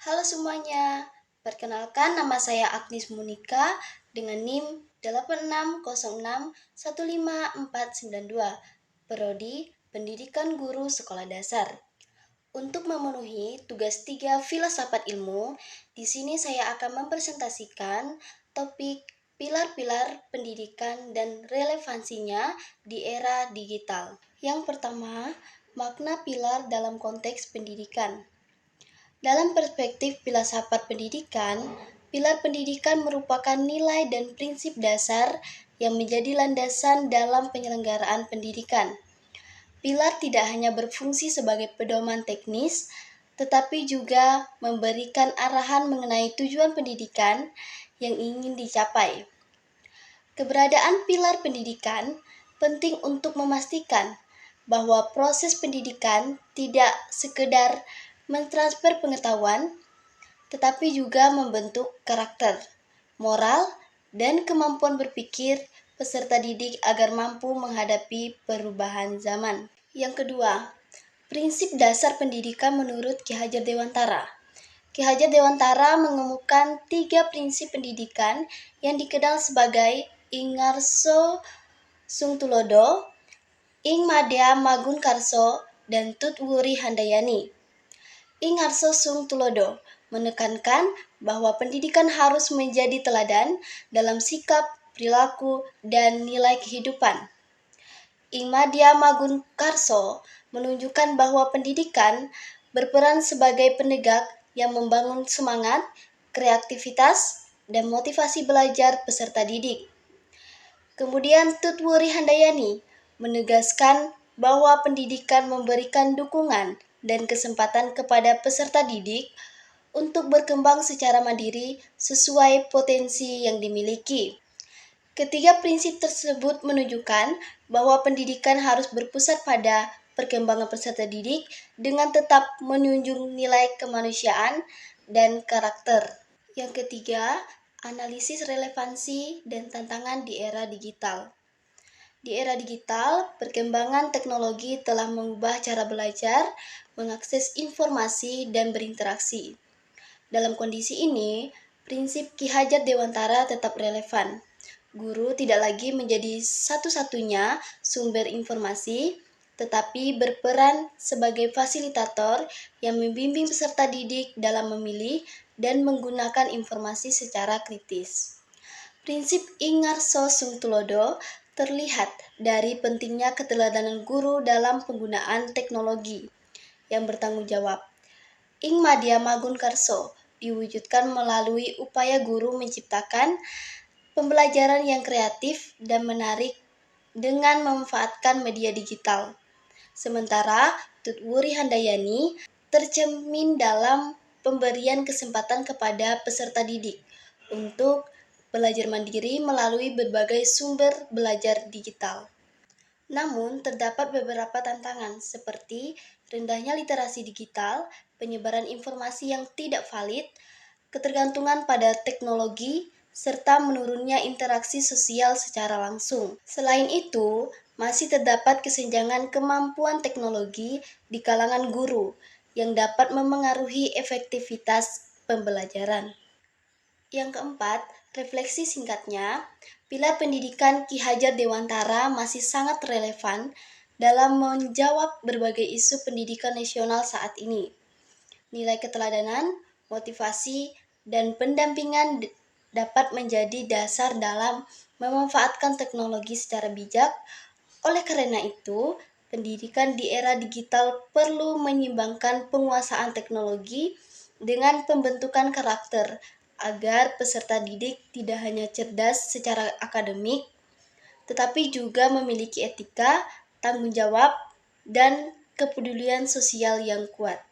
Halo semuanya, perkenalkan nama saya Agnes Monika dengan NIM 8606154492, Prodi Pendidikan Guru Sekolah Dasar. Untuk memenuhi tugas 3 filsafat ilmu, di sini saya akan mempresentasikan topik pilar-pilar pendidikan dan relevansinya di era digital. Yang pertama, makna pilar dalam konteks pendidikan. Dalam perspektif filsafat pendidikan, pilar pendidikan merupakan nilai dan prinsip dasar yang menjadi landasan dalam penyelenggaraan pendidikan. Pilar tidak hanya berfungsi sebagai pedoman teknis, tetapi juga memberikan arahan mengenai tujuan pendidikan yang ingin dicapai. Keberadaan pilar pendidikan penting untuk memastikan bahwa proses pendidikan tidak sekedar mentransfer pengetahuan, tetapi juga membentuk karakter, moral, dan kemampuan berpikir peserta didik agar mampu menghadapi perubahan zaman. Yang kedua, prinsip dasar pendidikan menurut Ki Hajar Dewantara. Ki Hajar Dewantara mengemukakan 3 prinsip pendidikan yang dikenal sebagai Ing Ngarso Sung Tulodo, Ing Madya Magun Karso, dan Tut Wuri Handayani. Ing Ngarso Sung Tulodo menekankan bahwa pendidikan harus menjadi teladan dalam sikap, perilaku, dan nilai kehidupan. Ing Madya Magun Karso menunjukkan bahwa pendidikan berperan sebagai penegak yang membangun semangat, kreativitas, dan motivasi belajar peserta didik. Kemudian Tut Wuri Handayani menegaskan bahwa pendidikan memberikan dukungan dan kesempatan kepada peserta didik untuk berkembang secara mandiri sesuai potensi yang dimiliki. Ketiga prinsip tersebut menunjukkan bahwa pendidikan harus berpusat pada perkembangan peserta didik dengan tetap menjunjung nilai kemanusiaan dan karakter. Yang ketiga, analisis relevansi dan tantangan di era digital. Di era digital, perkembangan teknologi telah mengubah cara belajar, mengakses informasi, dan berinteraksi. Dalam kondisi ini, prinsip Ki Hajar Dewantara tetap relevan. Guru tidak lagi menjadi satu-satunya sumber informasi, tetapi berperan sebagai fasilitator yang membimbing peserta didik dalam memilih dan menggunakan informasi secara kritis. Prinsip Ing Ngarso Sung Tulodo terlihat dari pentingnya keteladanan guru dalam penggunaan teknologi yang bertanggung jawab. Ing Madya Magun Karso diwujudkan melalui upaya guru menciptakan pembelajaran yang kreatif dan menarik dengan memanfaatkan media digital. Sementara Tut Wuri Handayani tercermin dalam pemberian kesempatan kepada peserta didik untuk belajar mandiri melalui berbagai sumber belajar digital. Namun, terdapat beberapa tantangan seperti rendahnya literasi digital, penyebaran informasi yang tidak valid, ketergantungan pada teknologi, serta menurunnya interaksi sosial secara langsung. Selain itu, masih terdapat kesenjangan kemampuan teknologi di kalangan guru yang dapat memengaruhi efektivitas pembelajaran. Yang keempat, refleksi singkatnya, pilar pendidikan Ki Hajar Dewantara masih sangat relevan dalam menjawab berbagai isu pendidikan nasional saat ini. Nilai keteladanan, motivasi, dan pendampingan dapat menjadi dasar dalam memanfaatkan teknologi secara bijak. Oleh karena itu, pendidikan di era digital perlu menyimbangkan penguasaan teknologi dengan pembentukan karakter agar peserta didik tidak hanya cerdas secara akademik, tetapi juga memiliki etika, tanggung jawab, dan kepedulian sosial yang kuat.